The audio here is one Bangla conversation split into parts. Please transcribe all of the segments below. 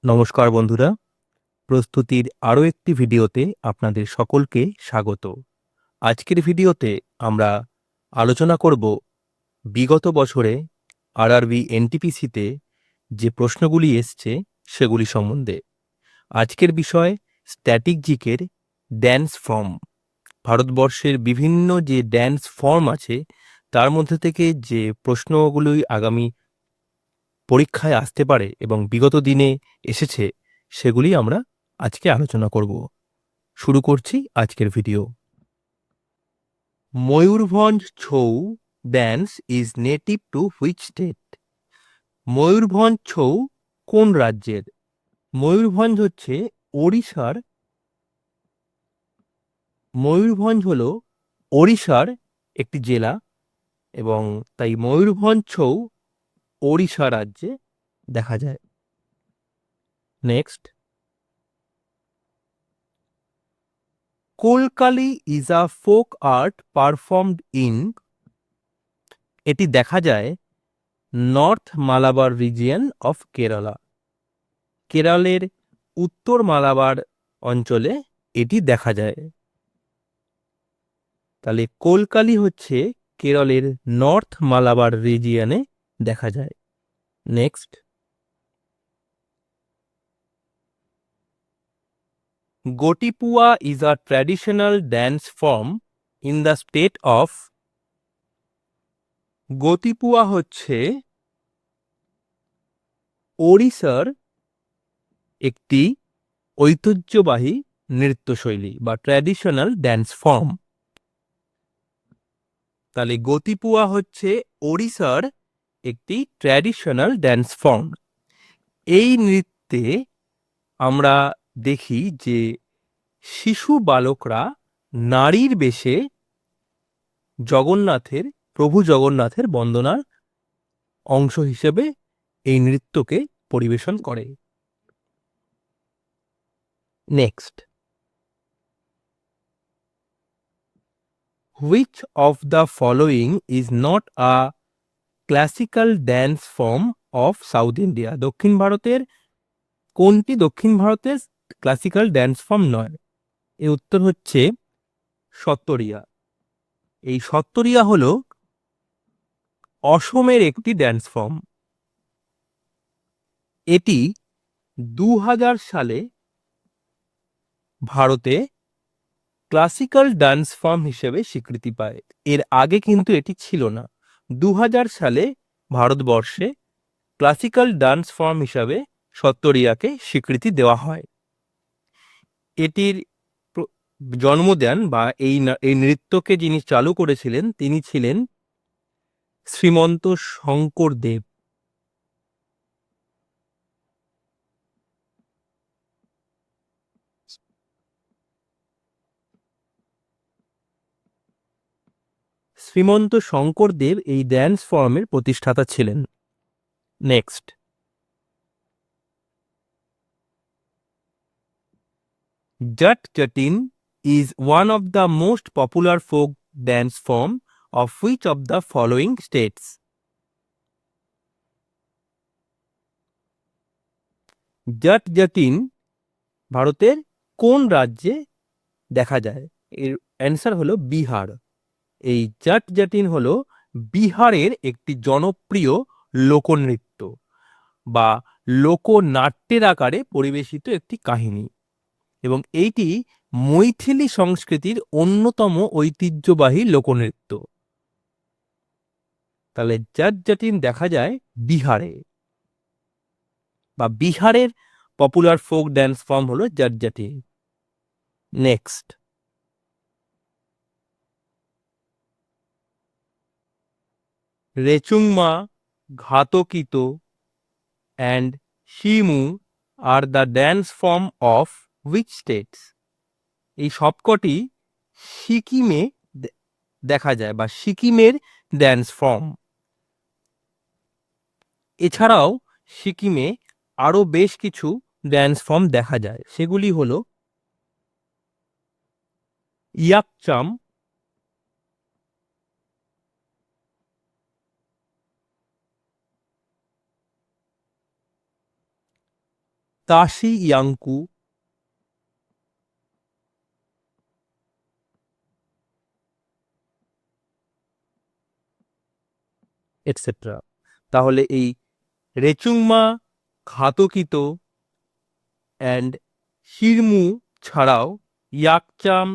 নমস্কার বন্ধুরা, প্রস্তুতির আরও একটি ভিডিওতে আপনাদের সকলকে স্বাগত। আজকের ভিডিওতে আমরা আলোচনা করব বিগত বছরে আরআরবি এনটিপিসিতে যে প্রশ্নগুলি এসছে সেগুলি সম্বন্ধে। আজকের বিষয় স্ট্যাটিক জিকের ড্যান্স ফর্ম। ভারতবর্ষের বিভিন্ন যে ড্যান্স ফর্ম আছে তার মধ্যে থেকে যে প্রশ্নগুলি আগামী পরীক্ষায় আসতে পারে এবং বিগত দিনে এসেছে সেগুলি আমরা আজকে আলোচনা করব। শুরু করছি আজকের video. Mayurbhanj Chhau dance is native to which state? Mayurbhanj Chhau কোন রাজ্যের? ময়ূরভঞ্জ হচ্ছে ওড়িশার। ময়ূরভঞ্জ হল ওড়িশার একটি জেলা এবং তাই ময়ূরভঞ্জ ছৌ ওড়িশা রাজ্যে দেখা যায়। Next, Kolkali is a folk art performed in. এটি দেখা যায় north Malabar region of Kerala. কেরলের উত্তর মালাবার অঞ্চলে এটি দেখা যায়। তাহলে কোলকালি হচ্ছে কেরলের নর্থ মালাবার রিজিয়নে দেখা যায়। Next, Gotipua is a traditional dance form in the state of. Gotipua হচ্ছে ওড়িশার একটি ঐতিহ্যবাহী নৃত্যশৈলী বা ট্র্যাডিশনাল ড্যান্স ফর্ম। তাহলে গোতিপুয়া হচ্ছে ওড়িশার একটি ট্র্যাডিশনাল ড্যান্স ফর্ম। এই নৃত্যে আমরা দেখি যে শিশু বালকরা নারীর বেশে প্রভু জগন্নাথের বন্দনার অংশ হিসেবে এই নৃত্যকে পরিবেশন করে। Next, which of the following is not a classical dance form of south India? দক্ষিণ ভারতের কোনটি দক্ষিণ ভারতের ক্লাসিক্যাল ড্যান্স ফর্ম নয়? এর উত্তর হচ্ছে সত্তরিয়া। এই সত্তরিয়া হল অসমের একটি ড্যান্স ফর্ম। এটি 2000 সালে ভারতে ক্লাসিক্যাল ডান্স ফর্ম হিসেবে স্বীকৃতি পায়। এর আগে কিন্তু এটি ছিল না। 2000 সালে ভারতবর্ষে ক্লাসিক্যাল ডান্স ফর্ম হিসাবে সত্তরিয়াকে স্বীকৃতি দেওয়া হয়। এটির জন্ম দেন বা এই নৃত্যকে যিনি চালু করেছিলেন তিনি ছিলেন শ্রীমন্ত শঙ্করদেব। শ্রীমন্ত শঙ্করদেব এই ড্যান্স ফর্মের প্রতিষ্ঠাতা ছিলেন। Next, Jat Jatin is one of the most popular folk dance form of which of the following states? Jat Jatin ভারতের কোন রাজ্যে দেখা যায়? এর অ্যান্সার হলো বিহার। এই জাট জাটিন হলো বিহারের একটি জনপ্রিয় লোকনৃত্য বা লোকনাট্যের আকারে পরিবেশিত একটি কাহিনী এবং এইটি মৈথিলি সংস্কৃতির অন্যতম ঐতিহ্যবাহী লোকনৃত্য। তাহলে জাট জাটিন দেখা যায় বিহারে বা বিহারের পপুলার ফোক ড্যান্স ফর্ম হলো জাট জাটিন। নেক্সট, রেচুংমা, ঘাতকিত and শিমু আর the dance form of which states? এই সবকটি সিকিমে দেখা যায় বা সিকিমের ড্যান্স ফর্ম। এছাড়াও সিকিমে আরো বেশ কিছু ড্যান্স ফর্ম দেখা যায়, সেগুলি হলো ইয়াকচাম, তাশি ইয়াংকু, এটসেট্রা। তাহলে এই রেচুংমা, ঘাতকিত অ্যান্ড শিরমু ছাড়াও ইয়াকচাম,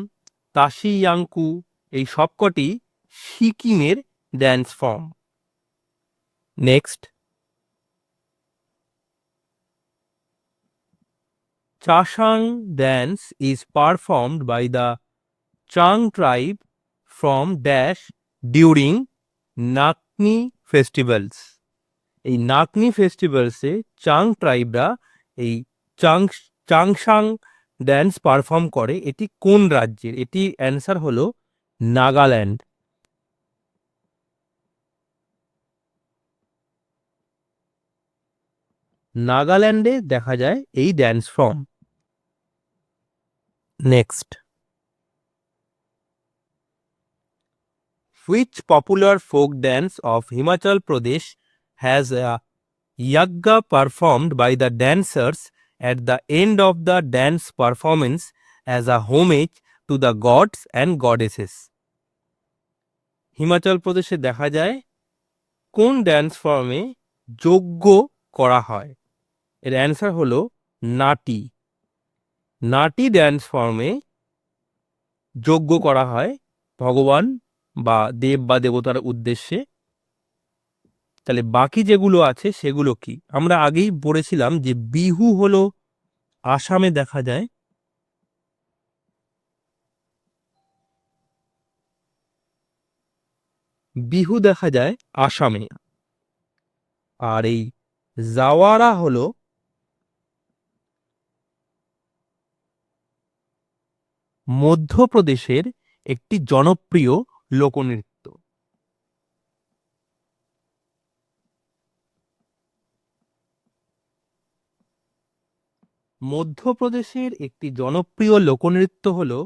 তাশি ইয়াংকু এই সবকটি সিকিমের dance form. Next, Chasang dance is performed by the Chang tribe from dash during নাকনি ফেস্টিভ্যালস। এই নাকনি ফেস্টিভ্যালসে চাং ট্রাইবরা এই চাংসাং ড্যান্স পারফর্ম করে। এটি কোন রাজ্যের? এটি অ্যান্সার হলো নাগাল্যান্ড। নাগাল্যান্ডে দেখা যায় এই dance form. Next, which popular folk dance of Himachal Pradesh has a yagga performed by the dancers at the end of the dance performance as a homage to the gods and goddesses? Himachal প্রদেশে দেখা যায় কোন ড্যান্স ফর্মে যজ্ঞ করা হয়? এর অ্যান্সার হলো নাটি। নাটি ড্যান্স ফর্মে যজ্ঞ করা হয় ভগবান বা দেব বা দেবতার উদ্দেশ্যে। তাহলে বাকি যেগুলো আছে সেগুলো কি? আমরা আগেই পড়েছিলাম যে বিহু হলো আসামে দেখা যায়, বিহু দেখা যায় আসামে। আর এই জাওয়ারা হলো মধ্যপ্রদেশের একটি জনপ্রিয় লোকনৃত্য। মধ্যপ্রদেশের একটি জনপ্রিয় লোকনৃত্য হলো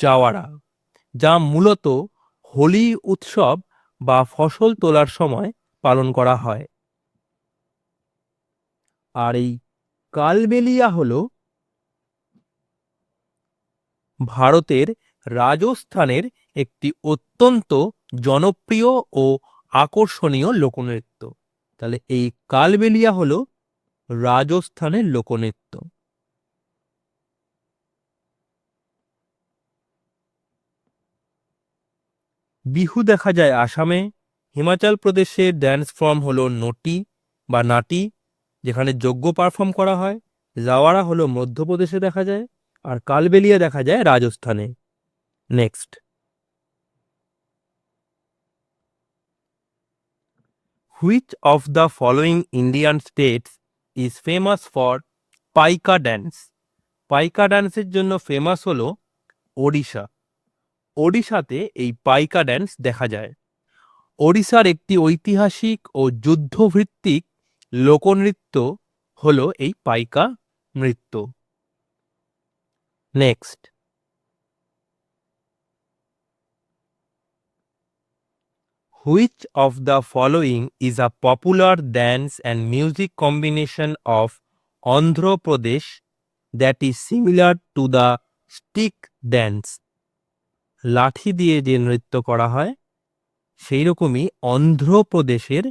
জাওয়ারা, যা মূলত হোলি উৎসব বা ফসল তোলার সময় পালন করা হয়। আর এই কালবেলিয়া হলো ভারতের রাজস্থানের একটি অত্যন্ত জনপ্রিয় ও আকর্ষণীয় লোকনৃত্য। তাহলে এই কালবেলিয়া হলো রাজস্থানের লোকনৃত্য। বিহু দেখা যায় আসামে। হিমাচল প্রদেশের ড্যান্স ফর্ম হলো নটি বা নাটি, যেখানে যজ্ঞ পারফর্ম করা হয়। জাওয়ারা হলো মধ্যপ্রদেশে দেখা যায়, আর কালবেলিয়া দেখা যায় রাজস্থানে। Next, which of the following Indian states is famous for Paika dance? Paika ড্যান্সের জন্য ফেমাস হলো ওড়িশা। ওড়িশাতে এই পাইকা ড্যান্স দেখা যায়। ওড়িশার একটি ঐতিহাসিক ও যুদ্ধভিত্তিক লোকনৃত্য হলো এই পাইকা নৃত্য। Next, which of the following is a popular dance and music combination of Andhra Pradesh that is similar to the stick dance? লাঠি দিয়ে যে নৃত্য করা হয় সেই রকমই অন্ধ্রপ্রদেশের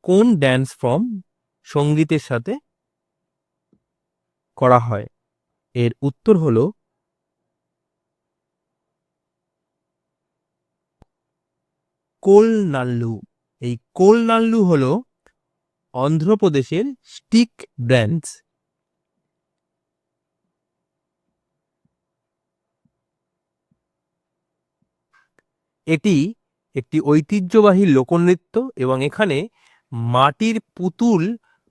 কোন ড্যান্স ফর্ম সঙ্গীতের সাথে করা হয়? এর উত্তর হলো কোলনাল্লু। এই কোলনাল্লু হলো অন্ধ্রপ্রদেশের স্টিক ড্যান্স। এটি একটি ঐতিহ্যবাহী লোকনৃত্য এবং এখানে মাটির পুতুল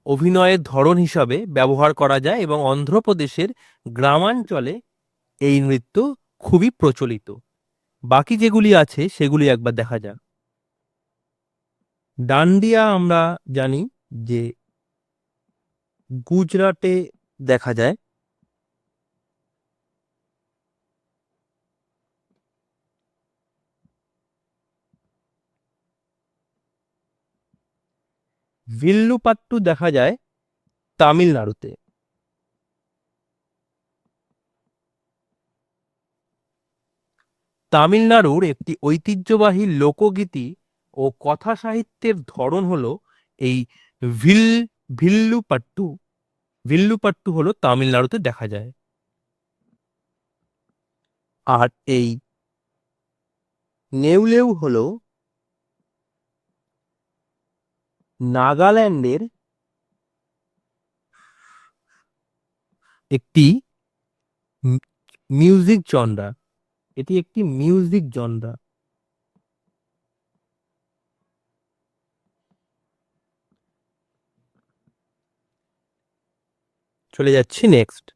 অভিনয়ের ধরন হিসাবে ব্যবহার করা যায় এবং অন্ধ্রপ্রদেশের গ্রামাঞ্চলে এই নৃত্য খুবই প্রচলিত। বাকি যেগুলি আছে সেগুলি একবার দেখা যাক। ডান্ডিয়া আমরা জানি যে গুজরাটে দেখা যায়। ভিল্লুপাট্টু দেখা যায় তামিলনাড়ুতে। তামিলনাড়ুর একটি ঐতিহ্যবাহী লোকগীতি ও কথা সাহিত্যের ধরন হলো এই ভিল ভিল্লুপাট্টু। ভিল্লুপাট্টু হলো তামিলনাড়ুতে দেখা যায়। আর এই নেউলেউ হলো নাগাল্যান্ডের একটি মিউজিক জনরা। এটি একটি মিউজিক জনরা। চলে যাচ্ছি next.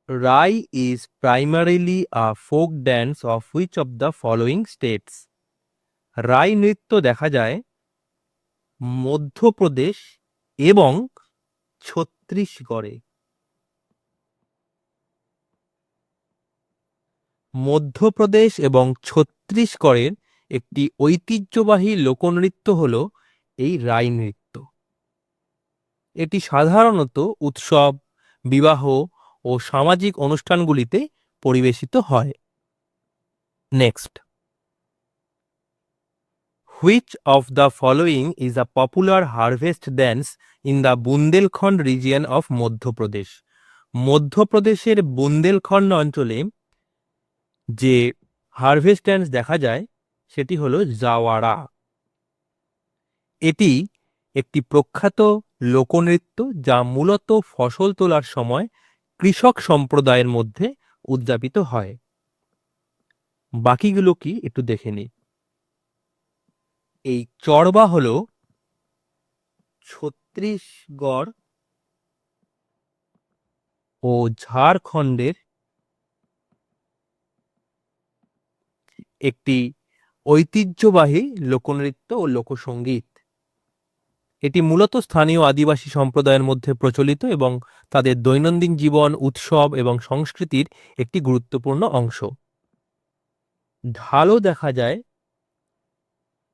Rai is primarily a folk dance of which of the following states? Rai নৃত্য দেখা যায় মধ্যপ্রদেশ এবং ছত্তিশগড়ে। মধ্যপ্রদেশ এবং ছত্তিশগড়ের একটি ঐতিহ্যবাহী লোকনৃত্য হল এই রাই নৃত্য। এটি সাধারণত উৎসব, বিবাহ ও সামাজিক অনুষ্ঠানগুলিতে পরিবেশিত হয়। Next. Which of the following is a popular harvest dance in the Bundelkhand region of Madhya Pradesh? মধ্যপ্রদেশের বুন্দেলখণ্ড অঞ্চলে যে হারভেস্ট ড্যান্স দেখা যায় সেটি হলো জাওয়ারা। এটি একটি প্রখ্যাত লোকনৃত্য যা মূলত ফসল তোলার সময় কৃষক সম্প্রদায়ের মধ্যে উদযাপিত হয়। বাকিগুলো কি একটু দেখে নিই। এই চড়বা হলো ছত্তিশগড় ও ঝাড়খণ্ডের একটি ঐতিহ্যবাহী লোকনৃত্য ও লোকসঙ্গীত। এটি মূলত স্থানীয় আদিবাসী সম্প্রদায়ের মধ্যে প্রচলিত এবং তাদের দৈনন্দিন জীবন, উৎসব এবং সংস্কৃতির একটি গুরুত্বপূর্ণ অংশ। ঢালও দেখা যায়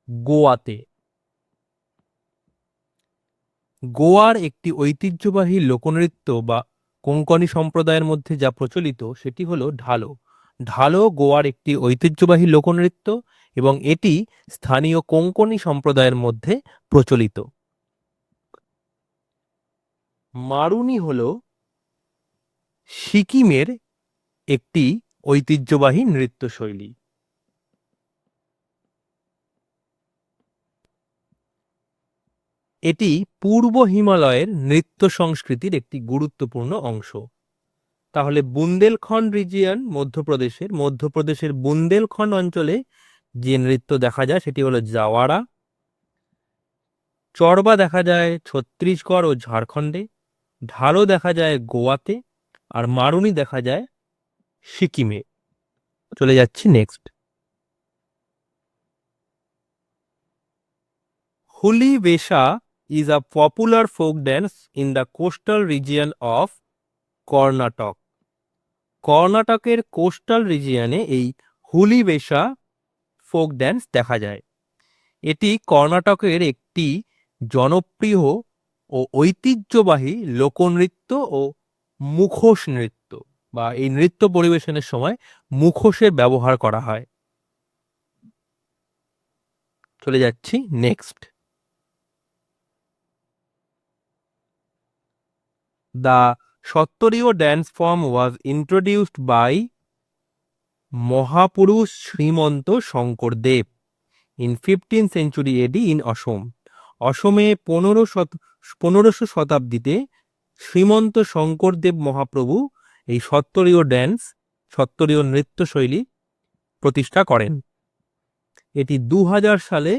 গোয়াতে। গোয়ার একটি ঐতিহ্যবাহী লোকনৃত্য বা কোঙ্কণী সম্প্রদায়ের মধ্যে যা প্রচলিত সেটি হলো ঢালো। ঢালো গোয়ার একটি ঐতিহ্যবাহী লোকনৃত্য এবং এটি স্থানীয় কোঙ্কণী সম্প্রদায়ের মধ্যে প্রচলিত। মারুনি হলো সিকিমের একটি ঐতিহ্যবাহী নৃত্যশৈলী। এটি পূর্ব হিমালয়ের নৃত্য সংস্কৃতির একটি গুরুত্বপূর্ণ অংশ। তাহলে বুন্দেলখণ্ড রিজিয়ন মধ্যপ্রদেশের বুন্দেলখণ্ড অঞ্চলে যে নৃত্য দেখা যায় সেটি হলো জাওয়ারা। চড়বা দেখা যায় ছত্তিশগড় ও ঝাড়খণ্ডে। ঢালো দেখা যায় গোয়াতে। আর মারুনি দেখা যায় সিকিমে। চলে যাচ্ছি নেক্সট। হুলি বেশা is a popular folk dance in the coastal region of Karnataka. কর্ণাটকের কোস্টাল রিজিয়নে এই হুলি বেশা ফোক ড্যান্স দেখা যায়। এটি কর্ণাটকের একটি জনপ্রিয় ও ঐতিহ্যবাহী লোকনৃত্য ও মুখোশ নৃত্য, বা এই নৃত্য পরিবেশনের সময় মুখোশের ব্যবহার করা হয়। চলে যাচ্ছি next. The Shattriya dance form was introduced by Mahapurush Srimanta Shankardev in 15th century AD in Assam. অসমে 1500 শতাব্দীতে শ্রীমন্ত শঙ্করদেব মহাপ্রভু এই সত্তরীয় নৃত্যশৈলী প্রতিষ্ঠা করেন। এটি 2000 সালে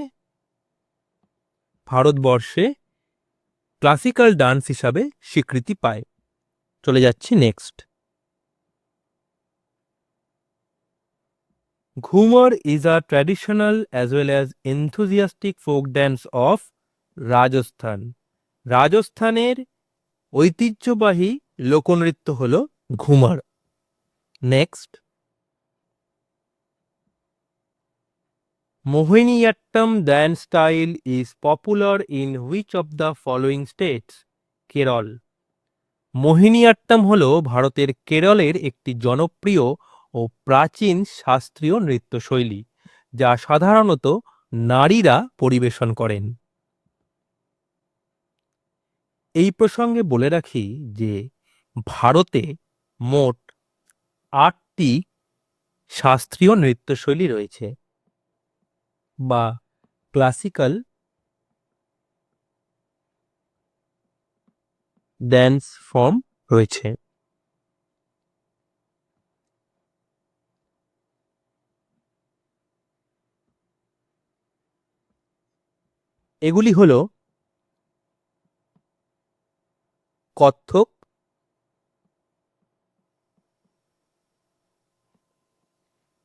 ভারতবর্ষে ক্লাসিক্যাল ডান্স হিসাবে স্বীকৃতি পায়। চলে যাচ্ছি next. ঘুমর is a traditional as well as enthusiastic folk dance of Rajasthan. রাজস্থানের ঐতিহ্যবাহী লোকনৃত্য হল Ghoomar. Next. Mohiniyattam dance style is popular in which of the following states? Kerala. Mohiniyattam হল ভারতের কেরলের একটি জনপ্রিয় ও প্রাচীন শাস্ত্রীয় নৃত্যশৈলী, যা সাধারণত নারীরা পরিবেশন করেন। এই প্রসঙ্গে বলে রাখি যে ভারতে মোট ৮টি শাস্ত্রীয় নৃত্যশৈলী রয়েছে বা ক্লাসিক্যাল ড্যান্স ফর্ম রয়েছে। এগুলি হলো কত্থক,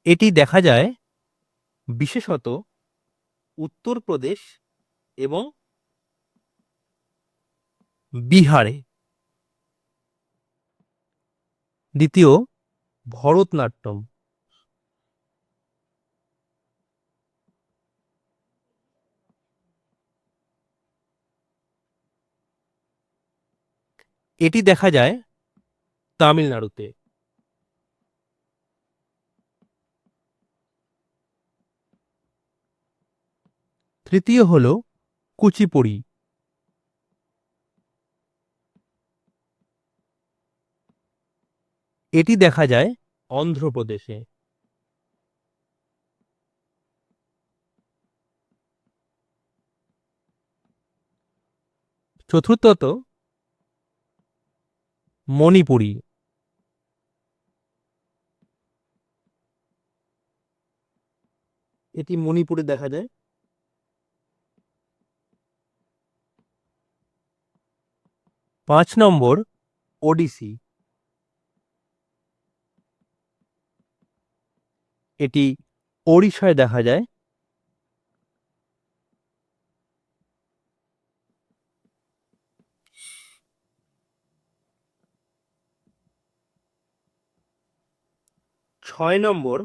এটি দেখা যায় বিশেষত উত্তরপ্রদেশ এবং বিহারে। দ্বিতীয়, ভরতনাট্যম। এটি দেখা যায় তামিলনাড়ুতে। তৃতীয় হলো কুচিপুড়ি। এটি দেখা যায় অন্ধ্রপ্রদেশে। চতুর্থত মণিপুরি। এটি মণিপুরে দেখা যায়। ৫ নম্বর ওডিসি। এটি ওড়িশায় দেখা যায়। ৬ নম্বর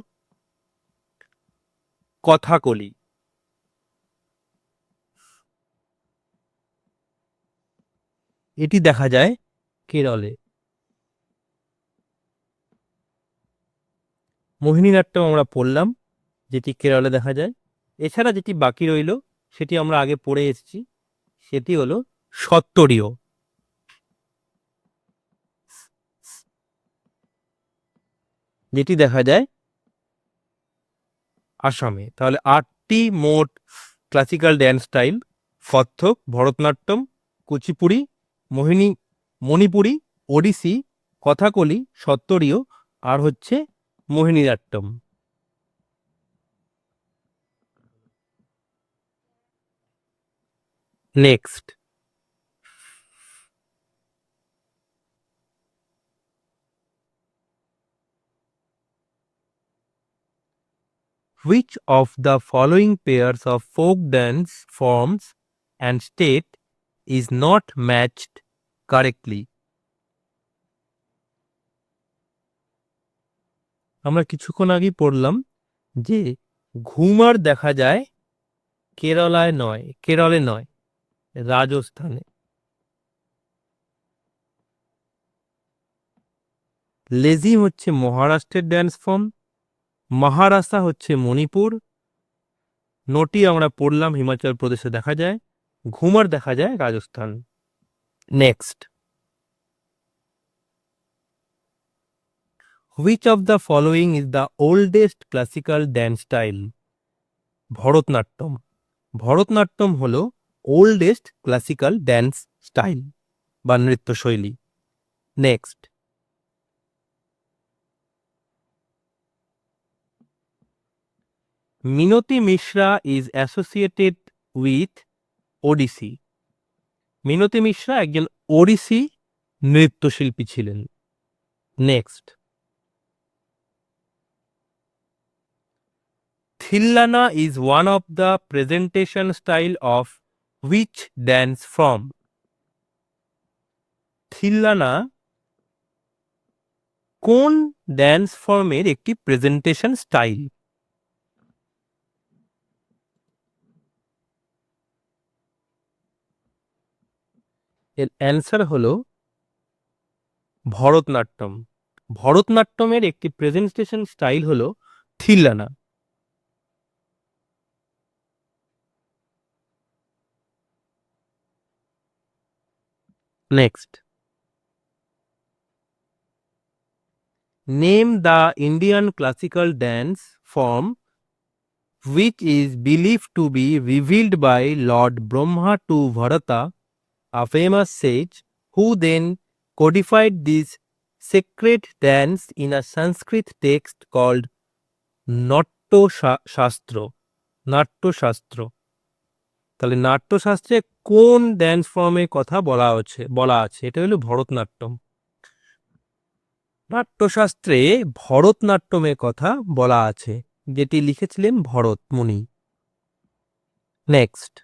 কথাকলি। এটি দেখা যায় কেরলে। মোহিনীনাট্যম আমরা পড়লাম, যেটি কেরলে দেখা যায়। এছাড়া যেটি বাকি রইল সেটি আমরা আগে পড়ে এসেছি, সেটি হলো সত্তরীয়। যেটি দেখা যায় আসামে। তাহলে ৮টি মোট classical dance style: Kathak, Bharatanatyam, Kuchipudi, Manipuri, Odissi, Kathakali, Sattriya আর হচ্ছে Mohininattyam. Next, which of the following pairs of folk dance forms and state is not matched correctly? আমরা কিছুক্ষণ আগেই পড়লাম যে ঘুমার দেখা যায় কেরলে নয়, রাজস্থানে। লেজিম হচ্ছে মহারাষ্ট্রের ড্যান্স ফর্ম, মহারাসা হচ্ছে মণিপুর, নটি আমরা পড়লাম হিমাচল প্রদেশে দেখা যায়, ঘুমার দেখা যায় Rajasthan. Next, which of the following is the oldest classical dance style? Bharatanatyam. Bharatanatyam হলো ওল্ডেস্ট ক্লাসিক্যাল ড্যান্স স্টাইল বা নৃত্যশৈলী। Next, Minati Mishra is associated with Odissi. Minati Mishra একজন ওড়িশি নৃত্যশিল্পী ছিলেন। Next, Thillana is one of the presentation style of which dance form? Thillana কোন ড্যান্স ফর্মের একটি প্রেজেন্টেশন স্টাইল? এর অ্যান্সার হলো ভরতনাট্যম। ভরতনাট্যমের একটি প্রেজেন্টেশন স্টাইল হলো Thillana. Next, name the Indian classical dance form which is believed to be revealed by Lord Brahma to Bharata, a famous sage, who then codified this sacred dance in a Sanskrit text called Naट्य নাট্যশাস্ত্র। তাহলে নাট্যশাস্ত্রে কোন ড্যান্স ফর্মের কথা বলা আছে? এটা হলো ভরতনাট্যম। নাট্যশাস্ত্রে ভরতনাট্যমের কথা বলা আছে, যেটি লিখেছিলেন ভরত মুনি। Next,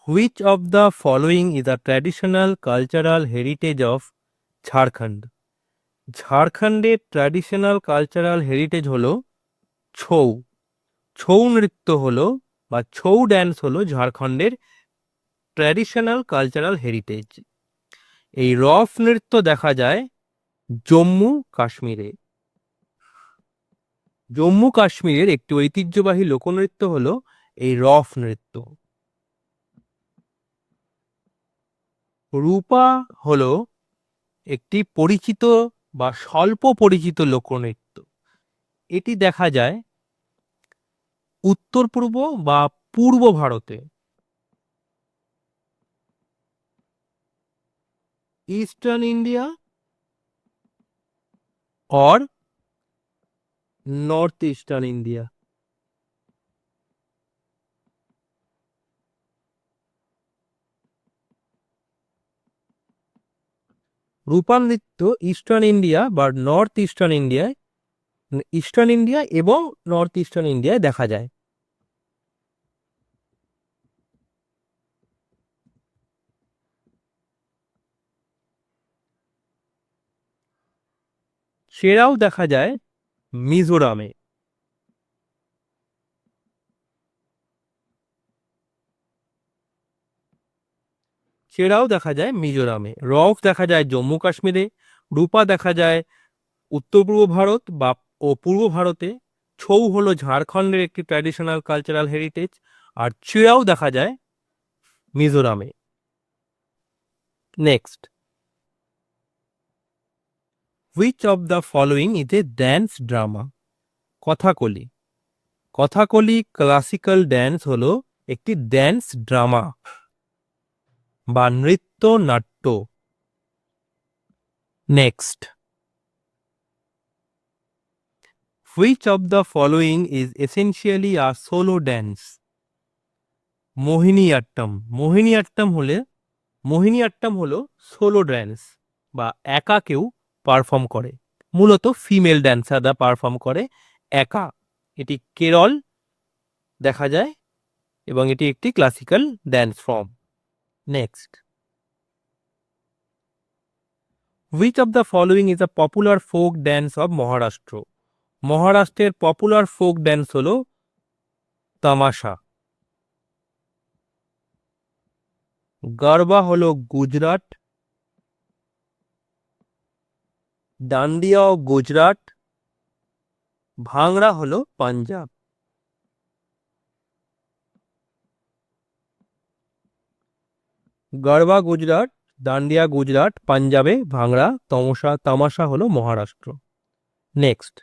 which of the following is the traditional cultural heritage of Jharkhand? ঝাড়খণ্ডের ট্র্যাডিশনাল কালচারাল হেরিটেজ হলো ছৌ। ছৌ নৃত্য হলো বা ছৌ ড্যান্স হলো ঝাড়খণ্ডের ট্র্যাডিশনাল কালচারাল হেরিটেজ। এই রফ নৃত্য দেখা যায় জম্মু কাশ্মীরে। জম্মু কাশ্মীরের একটি ঐতিহ্যবাহী লোকনৃত্য হলো এই রফ নৃত্য। রূপা হলো একটি পরিচিত বা স্বল্প পরিচিত লোকনৃত্য। এটি দেখা যায় উত্তর পূর্ব বা পূর্ব ভারতে। ইস্টার্ন ইন্ডিয়া और নর্থ ইস্টার্ন ইন্ডিয়া। রূপা নৃত্য ইস্টার্ন ইন্ডিয়া বা নর্থ ইস্টার্ন ইন্ডিয়া এবং নর্থ ইস্টার্ন ইন্ডিয়ায় দেখা যায়। সেরাও দেখা যায় মিজোরামে। সেরাও দেখা যায় মিজোরামে। রফ দেখা যায় জম্মু কাশ্মীরে। রূপা দেখা যায় উত্তর পূর্ব ভারত বা পূর্ব ভারতে। ছৌ হলো ঝাড়খণ্ডের একটি ট্র্যাডিশনাল কালচারাল হেরিটেজ। আর চেরাও দেখা যায় মিজোরামে। Next, which of the following is a dance drama? Kathakali. Kathakali classical dance হলো একটি ড্যান্স ড্রামা বা নৃত্য নাট্য। Next, which of the following is essentially a solo dance? Mohiniyattam. Mohiniyattam হলো সোলো ড্যান্স বা একা কেউ পারফর্ম করে। মূলত ফিমেল ড্যান্সাররা পারফর্ম করে একা। এটি কেরল দেখা যায় এবং এটি একটি classical dance form. Next, which of the following is a popular folk dance of Maharashtra? মহারাষ্ট্রের পপুলার ফোক ড্যান্স হলো তামাশা। গরবা হলো গুজরাট। ডান্ডিয়া ও গুজরাট। ভাংড়া হলো পাঞ্জাব। গরবা গুজরাট, ডান্ডিয়া গুজরাট, পাঞ্জাবে ভাংড়া, তামাশা হলো Maharashtra. Next,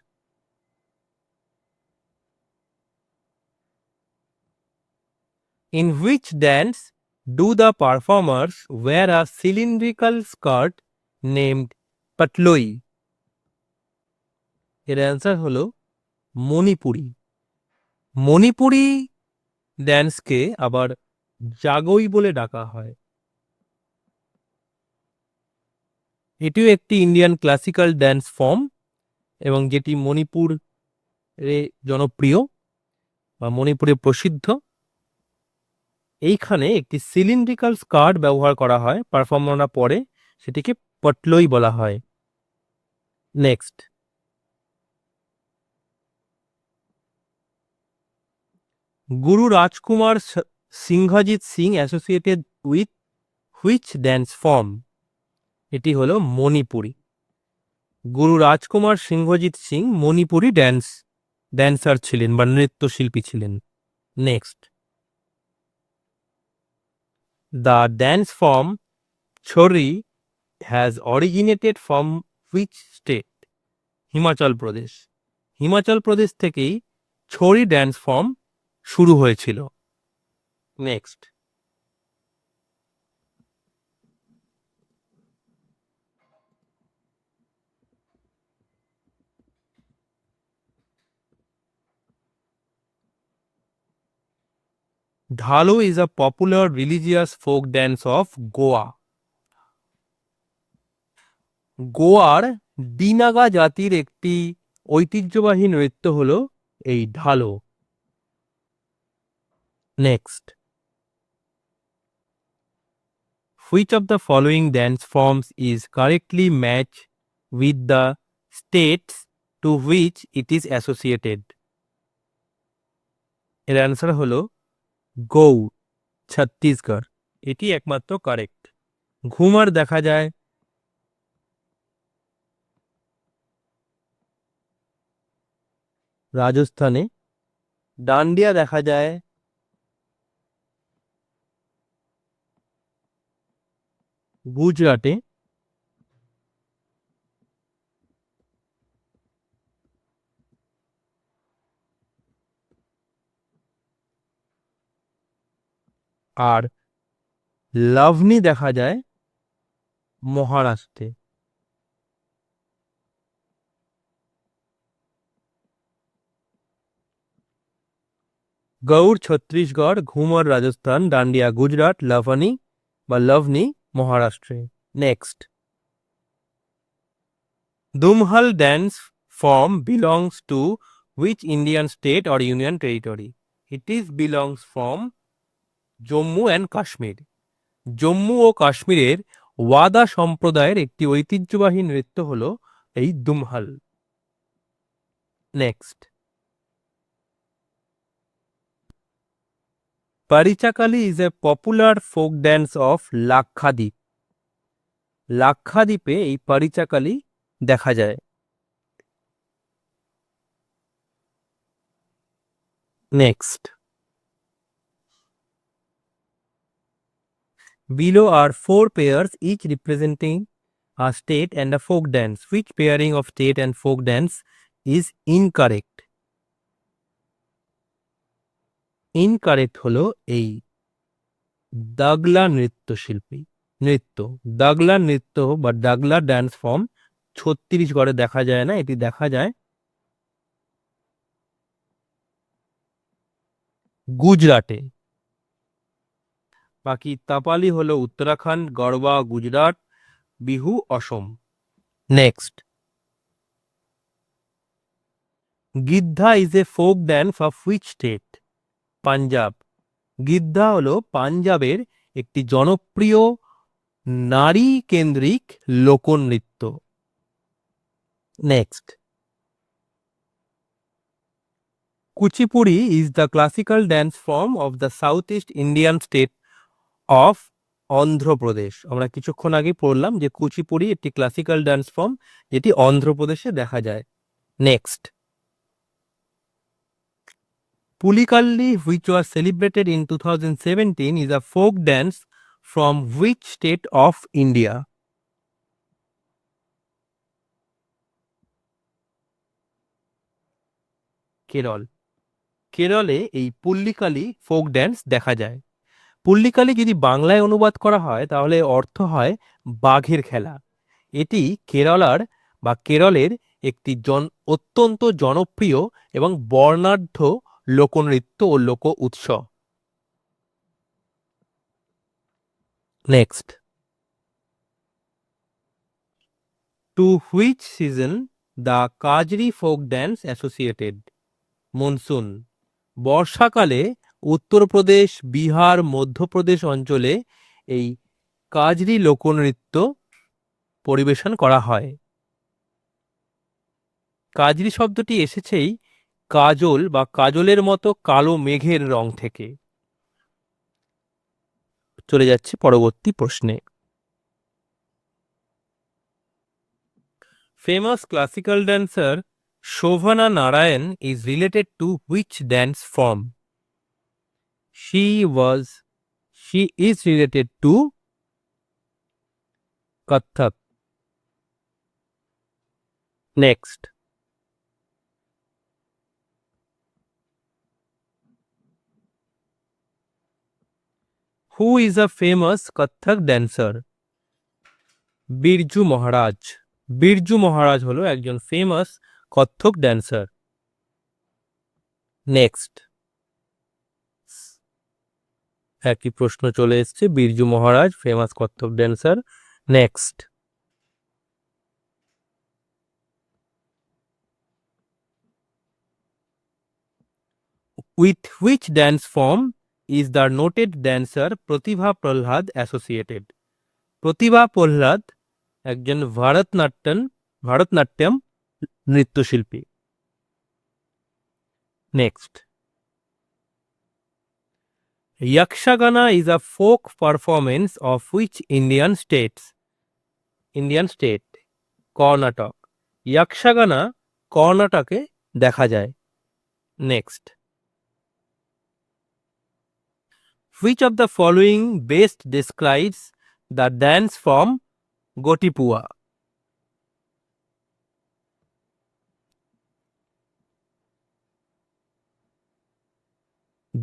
in which dance do the performers wear a cylindrical skirt named patloi? এর অ্যান্সার হলো মণিপুরি। মণিপুরি ড্যান্সকে আবার জাগই বলে ডাকা হয়। এটিও একটি ইন্ডিয়ান ক্লাসিক্যাল ড্যান্স ফর্ম এবং যেটি মণিপুরে জনপ্রিয় বা মণিপুরে প্রসিদ্ধ। এইখানে একটি সিলিন্ড্রিক্যাল স্কার্ট ব্যবহার করা হয় পারফর্মাররা পরে, সেটিকে পটলই বলা হয়। Next, Guru Rajkumar Singhajit Singh associated with which dance form? এটি হলো মণিপুরি। গুরু রাজকুমার সিংহজিৎ সিং মণিপুরি ড্যান্সার ছিলেন বা নৃত্যশিল্পী ছিলেন। Next, the dance form Chhadi has originated from which state? Himachal Pradesh. Himachal Pradesh থেকেই ছড়ি ড্যান্স ফর্ম শুরু হয়েছিল। Next, Dhalo is a popular religious folk dance of Goa. গোয়ার ডিনাগা জাতির একটি ঐতিহ্যবাহী নৃত্য হল এই Dhalo. Next, which of the following dance forms is correctly matched with the states to which it is associated? এর অ্যান্সার হলো গৌড়, ছত্তিশগড়। এটি একমাত্র কারেক্ট। ঘুমার দেখা যায় রাজস্থানে, ডান্ডিয়া দেখা যায় গুজরাটে, আর লাভনি দেখা যায় মহারাষ্ট্রে। গৌড় ছত্তিশগড়, ঘুমর রাজস্থান, ডান্ডিয়া গুজরাট, লাভনি মহারাষ্ট্রে। Next, Dhumhal dance form belongs to which Indian state or union territory? It is belongs from Jammu and Kashmir. Jammu ও কাশ্মীরের ওয়াদা সম্প্রদায়ের একটি ঐতিহ্যবাহী নৃত্য হল এই Dumhal. Next, Parichakali is a popular folk dance of Lakshadweep. লাক্ষাদ্বীপে এই পারিচাকালি দেখা যায়। Next, below are four pairs each representing a state and a folk dance. Which pairing of state and folk dance is incorrect? Incorrect হলো এই দাগলা নৃত্য। দাগলা নৃত্য বা দাগলা ড্যান্স ফর্ম ছত্তিশগড়ে দেখা যায় না, এটি দেখা যায় গুজরাটে। বাকি তাপালি হলো Uttarakhand, Garba Gujarat, Bihu Assam. Next, Giddha is a folk dance of which state? Punjab. Giddha হলো পাঞ্জাবের একটি জনপ্রিয় নারী কেন্দ্রিক লোকনৃত্য। Next, Kuchipudi is the classical dance form of the south east Indian state of Andhra Pradesh. আমরা কিছুক্ষণ আগে পড়লাম যে কুচিপুড়ি একটি ক্লাসিক্যাল ড্যান্স ফর্ম যেটি অন্ধ্রপ্রদেশে দেখা যায়। Next, Pulikali which was celebrated in 2017 is a folk dance from which state of India? Kerala. কেরলে এই পুল্লিকালি ফোক ড্যান্স দেখা যায়। পুল্লিকালি যদি বাংলায় অনুবাদ করা হয় তাহলে অর্থ হয় বাঘের খেলা। এটি কেরলের একটি অত্যন্ত জনপ্রিয় এবং বর্ণাঢ্য লোকনৃত্য ও লোক উৎসব। Next, to which season the Kajari folk dance associated? Monsoon. বর্ষাকালে উত্তরপ্রদেশ, বিহার, মধ্যপ্রদেশ অঞ্চলে এই কাজরি লোকনৃত্য পরিবেশন করা হয়। কাজরি শব্দটি এসেছেই কাজল বা কাজলের মতো কালো মেঘের রং থেকে। চলে যাচ্ছে পরবর্তী প্রশ্নে। Famous classical dancer Shobhana Narayan is related to which dance form? She is related to Kathak. Next. Who is a famous Kathak dancer? Birju মহারাজ। বিরজু মহারাজ হলো একজন ফেমাস কত্থক ড্যান্সার। নেক্সট, একই প্রশ্ন চলে এসছে, Birju Maharaj famous Kathak dancer. Next, with which dance form is the noted dancer Pratibha Prahlad associated? Pratibha Prahlad একজন ভারতনাট্যম নৃত্যশিল্পী। Next, Yakshagana is a folk performance of which Indian state? Karnataka. Yakshagana কর্ণাটকে দেখা যায়। Next, which of the following best describes the dance form Gotipua?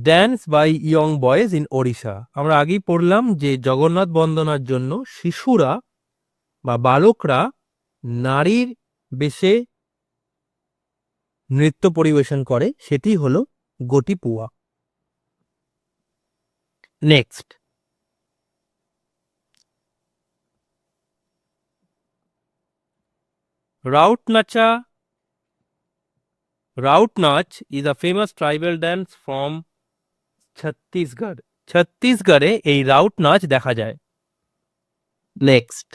Dance by young boys in Odisha. আমরা আগেই পড়লাম যে জগন্নাথ বন্দনার জন্য শিশুরা বা বালকরা নারীর বেশে নৃত্য পরিবেশন করে, সেটি হলো Gotipua. Next, Raut Nach is a famous tribal dance from Chhattisgarh. ছত্তিশগড়ে এই রাউট নাচ দেখা যায়। Next,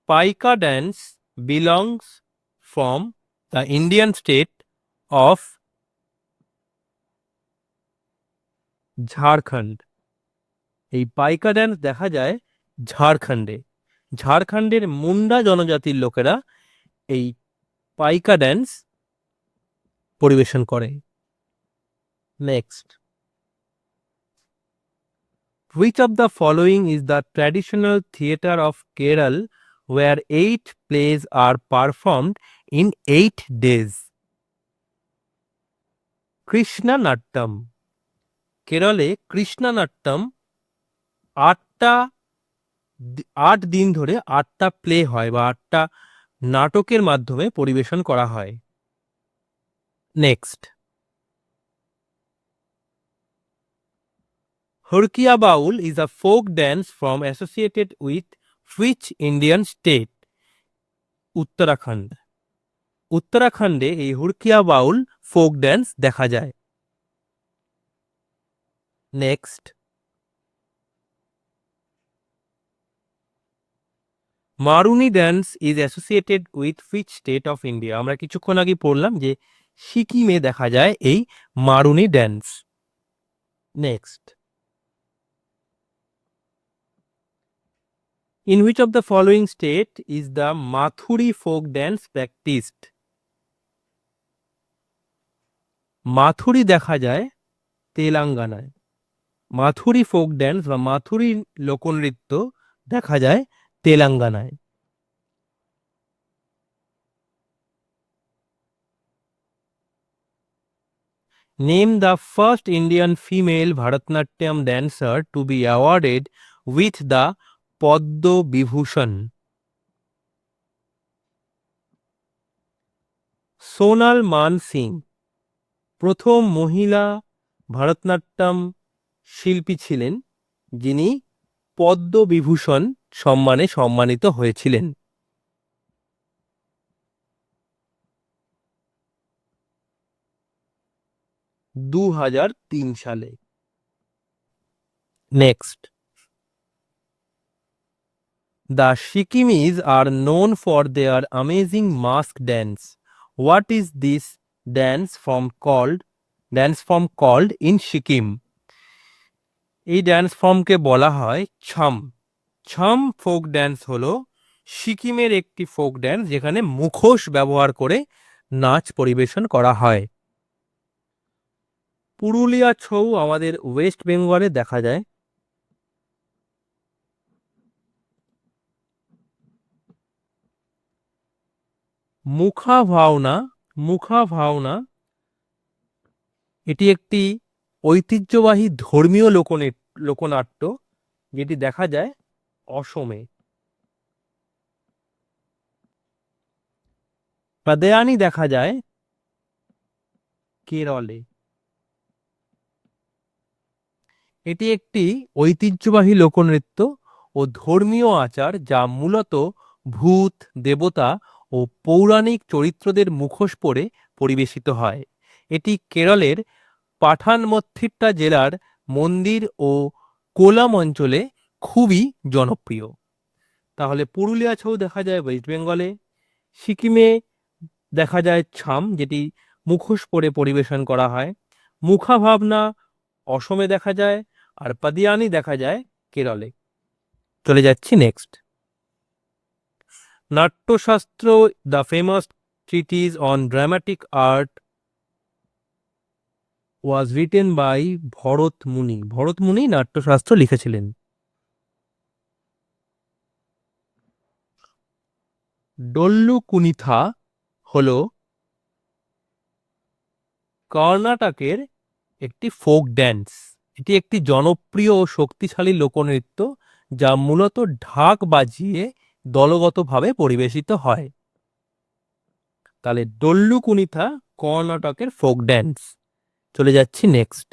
Paika dance belongs from the Indian state of Jharkhand. এই পাইকা ড্যান্স দেখা যায় ঝাড়খণ্ডে। ঝাড়খণ্ডের মুন্ডা জনজাতির লোকেরা এই পাইকা ড্যান্স পরিবেশন করে। Next, which of the following is the traditional theatre of Kerala where 8 plays are performed in 8 days? Krishna নাট্যম। কেরলে কৃষ্ণা নাট্যম 8 দিন ধরে 8টা প্লে হয় বা 8টা নাটকের মাধ্যমে পরিবেশন করা হয়। Next, Hurkiya Baul is a folk dance from associated with which Indian state? Uttarakhand. উত্তরাখণ্ডে এই হুড়কিয়া বাউল ফোক ড্যান্স দেখা যায়। Next, Maruni dance is associated with which state of India? আমরা কিছুক্ষণ আগে পড়লাম যে সিকিমে দেখা যায় এই Maruni dance. Next, in which of the following state is the Mathuri folk dance practiced? Mathuri দেখা যায় তেলেঙ্গানায়। মাথুরি ফোক ড্যান্স বা মাথুরি লোকনৃত্য দেখা যায় তেলেঙ্গানায়। Name the first Indian female Bharatanatyam dancer to be awarded with the Padma Vibhushan. Sonal মান সিং প্রথম মহিলা ভারতনাট্যম শিল্পী ছিলেন যিনি পদ্মবিভূষণ সম্মানে সম্মানিত হয়েছিলেন। 2003 সালে। Next, The Sikkimis are known for their amazing mask dance. What is this dance form called in Sikkim? এই ড্যান্স ফর্মকে বলা হয় ছম। ছম ফোক ড্যান্স হলো সিকিমের একটি ফোক ড্যান্স যেখানে মুখোশ ব্যবহার করে নাচ পরিবেশন করা হয়। পুরুলিয়া ছৌ আমাদের ওয়েস্ট বেঙ্গলে দেখা যায়। মুখা ভাওনা, মুখা ভাওনা এটি একটি ঐতিহ্যবাহী ধর্মীয় লোকনাট্য যেটি দেখা যায় অসমে। পাদেয়ানি দেখা যায় কেরলে। এটি একটি ঐতিহ্যবাহী লোকনৃত্য ও ধর্মীয় আচার যা মূলত ভূত, দেবতা ও পৌরাণিক চরিত্রদের মুখোশ পরে পরিবেশিত হয়। এটি কেরলের পাঠানমথিট্টা জেলার মন্দির ও কোলাম অঞ্চলে খুবই জনপ্রিয়। তাহলে পুরুলিয়া ছৌ দেখা যায় ওয়েস্ট বেঙ্গলে, সিকিমে দেখা যায় ছাম যেটি মুখোশ পরে পরিবেশন করা হয়, মুখা ভাবনা অসমে দেখা যায়, আর পাদিয়ানি দেখা যায় কেরলে। চলে যাচ্ছি next. Natyashastra, the famous treatise on dramatic art was written by Bharata Muni. Bharata মুনি নাট্যশাস্ত্র লিখেছিলেন। ডোল্লু কুনিথা হল কর্ণাটকের একটি ফোক ড্যান্স। এটি একটি জনপ্রিয় ও শক্তিশালী লোকনৃত্য যা মূলত ঢাক বাজিয়ে দলগতভাবে পরিবেশিত হয়। তাহলে ডোল্লু কুনিথা কর্ণাটকের ফোক ড্যান্স। চলে যাচ্ছি next.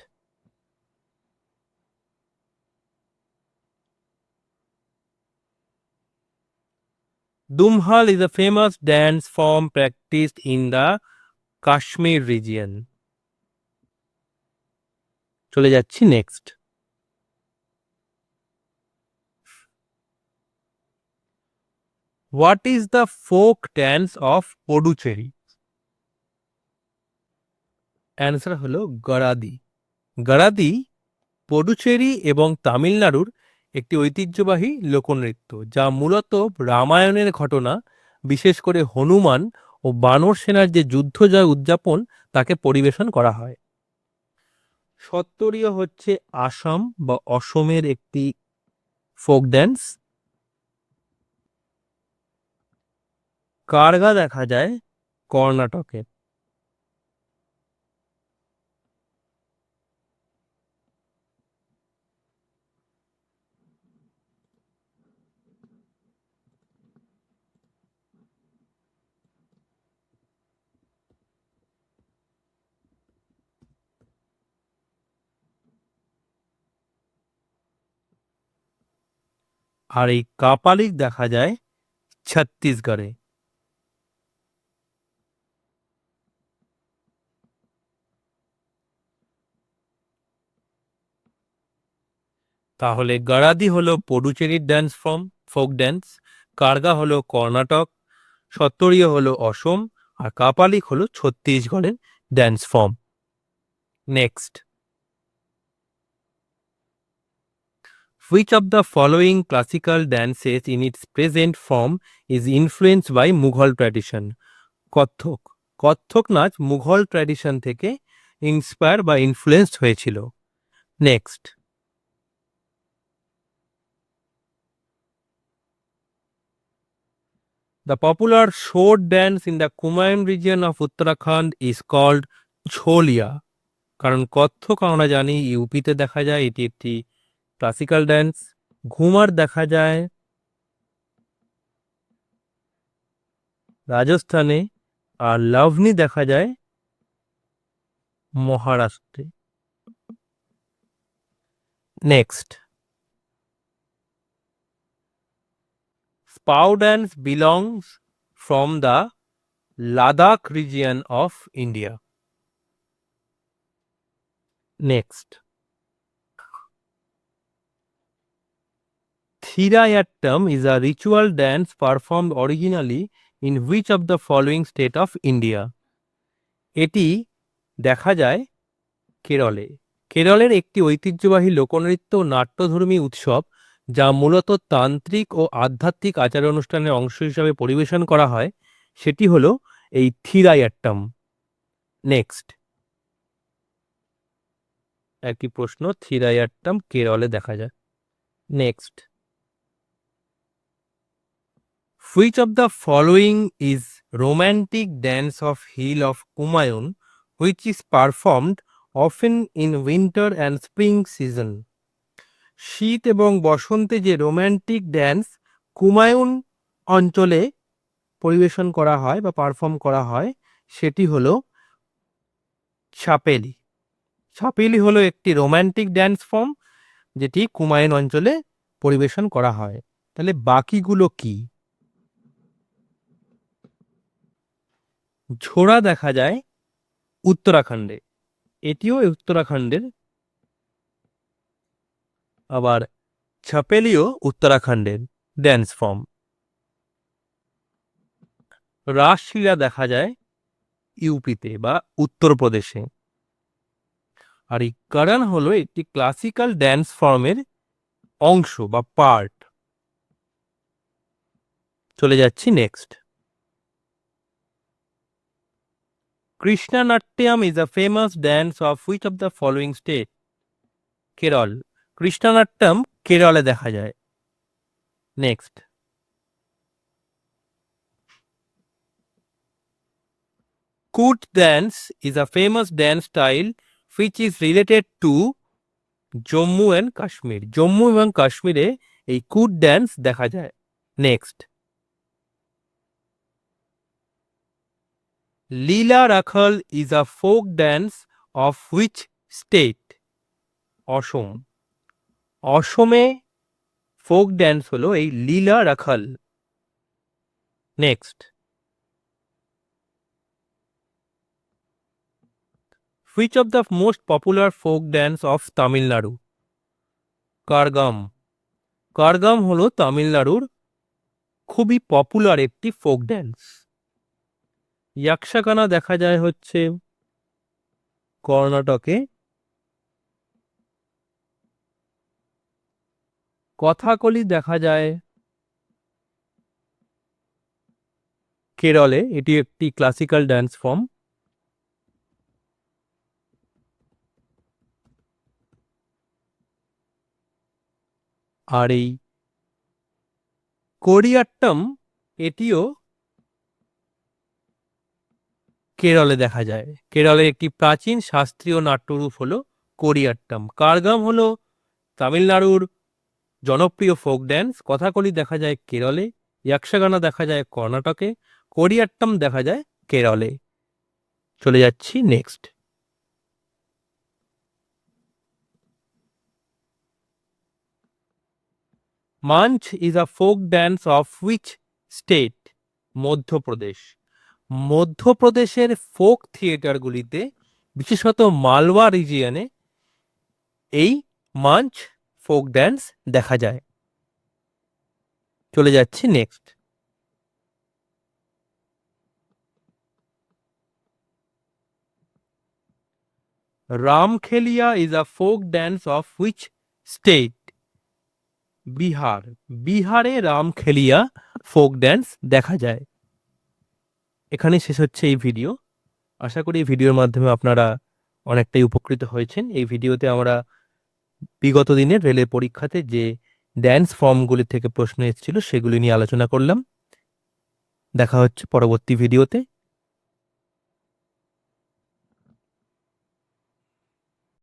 দুমহাল is a famous dance form practiced in the Kashmir region. চলে যাচ্ছি next. What is the folk dance of Puducherry? Answer হলো গরাদি। গরাদি পডুচেরি এবং তামিলনাড়ুর একটি ঐতিহ্যবাহী লোকনৃত্য যা মূলত রামায়ণের ঘটনা, বিশেষ করে হনুমান ও বানর সেনার যে যুদ্ধ জয় উদযাপন তাকে পরিবেশন করা হয়। সত্তরীয় হচ্ছে আসাম বা অসমের একটি ফোক ড্যান্স। কারগা দেখা যায় কর্ণাটকে। আর এই কাপালিক দেখা যায় ছত্তিশগড়ে। তাহলে গরাদি হলো পডুচেরির ড্যান্স ফর্ম, ফোক ড্যান্স, কারগা হলো কর্ণাটক, সত্তরীয় হলো অসম, আর কাপালিক হলো ছত্তিশগড়ের dance form. Next. Which of the following classical dances in its present form is influenced by Mughal tradition? Kathak. Kathak নাচ মুঘল ট্র্যাডিশন থেকে ইন্সপায়ার বা ইনফ্লুয়েন্সড হয়েছিল। Next. The popular short dance in the Kumaon region of Uttarakhand is called Choliya. কারণ কত্থক আমরা জানি ইউপিতে দেখা যায়, এটি একটি ক্লাসিক্যাল ড্যান্স। ঘুমার দেখা যায় রাজস্থানে, আর লাভনি দেখা যায় মহারাষ্ট্রে। Next. Spau dance belongs from the Ladakh region of India. Next. Thirayattam is a ritual dance performed originally in which of the following state of India? এটি দেখা যায় কেরলে। কেরলের একটি ঐতিহ্যবাহী লোকনৃত্য ও নাট্যধর্মী উৎসব যা মূলত তান্ত্রিক ও আধ্যাত্মিক আচার অনুষ্ঠানের অংশ হিসাবে পরিবেশন করা হয় সেটি হলো এই থিরায়াট্টাম। নেক্সট একটি প্রশ্ন, থিরায়াট্টাম কেরলে দেখা যায়। Next, which of the following is romantic dance of hill of Kumaun which is performed often in winter and spring season? শীত এবং বসন্তে যে রোম্যান্টিক ড্যান্স কুমায়ুন অঞ্চলে পরিবেশন করা হয় বা পারফর্ম করা হয় সেটি হলো ছাপেলি। ছাপেলি হলো একটি রোম্যান্টিক ড্যান্স ফর্ম যেটি কুমায়ুন অঞ্চলে পরিবেশন করা হয়। তাহলে বাকিগুলো কি? ঝোড়া দেখা যায় উত্তরাখণ্ডে, এটিও উত্তরাখণ্ডের। আবার ছাপেলিও উত্তরাখণ্ডের ড্যান্স ফর্ম। রাসলীলা দেখা যায় ইউপিতে বা উত্তরপ্রদেশে। আর এই করণ হলো একটি ক্লাসিক্যাল ড্যান্স ফর্মের অংশ বা পার্ট। চলে যাচ্ছি next. Krishnanattam is a famous dance of which of the following state? Kerala. Krishnanattam কেরলে দেখা যায়। Next, Kud dance is a famous dance style which is related to Jammu and Kashmir. Jammu এবং কাশ্মীরে এই কুট ড্যান্স দেখা যায়। Next, Leela Rakhal is a folk dance of which state? Assam. অসমে ফোক ড্যান্স হলো এই Leela Rakhal. Next, which of the most popular folk dance of Tamil Nadu? কারগাম। কারগাম হলো তামিলনাড়ুর খুবই পপুলার একটি ফোক ড্যান্স। ইয়াকশাগানা দেখা যায় হচ্ছে কর্ণাটকে। কথাকলি দেখা যায় কেরলে, এটি একটি ক্লাসিক্যাল ড্যান্স ফর্ম। আর এই কোরিয়াট্টম এটিও কেরলে দেখা যায়। কেরলের একটি প্রাচীন শাস্ত্রীয় নাট্যরূপ হলো কোরিয়াট্টম। কারগাম হলো তামিলনাড়ুর জনপ্রিয় ফোক ড্যান্স। কথাকলি দেখা যায় কেরলে, ইয়াকশাগানা দেখা যায় কর্ণাটকে, কোরিয়াট্টম দেখা যায় কেরলে। চলে যাচ্ছি next. Munch is a folk dance of which state? Madhya Pradesh. মধ্যপ্রদেশের ফোক থিয়েটারগুলিতে বিশেষত মালওয়া রিজিয়নে এই মাঞ্চ ফোক ড্যান্স দেখা যায়। চলে যাচ্ছি next. Ramkheliya is a folk dance of which state? Bihar. বিহারে রামখেলিয়া ফোক ড্যান্স দেখা যায়। এখানে শেষ হচ্ছে এই ভিডিও। আশা করি এই ভিডিওর মাধ্যমে আপনারা অনেকটাই উপকৃত হয়েছেন। এই ভিডিওতে আমরা বিগত দিনের রেলের পরীক্ষাতে যে ড্যান্স ফর্মগুলি থেকে প্রশ্ন এসেছিল সেগুলি নিয়ে আলোচনা করলাম। দেখা হচ্ছে পরবর্তী ভিডিওতে।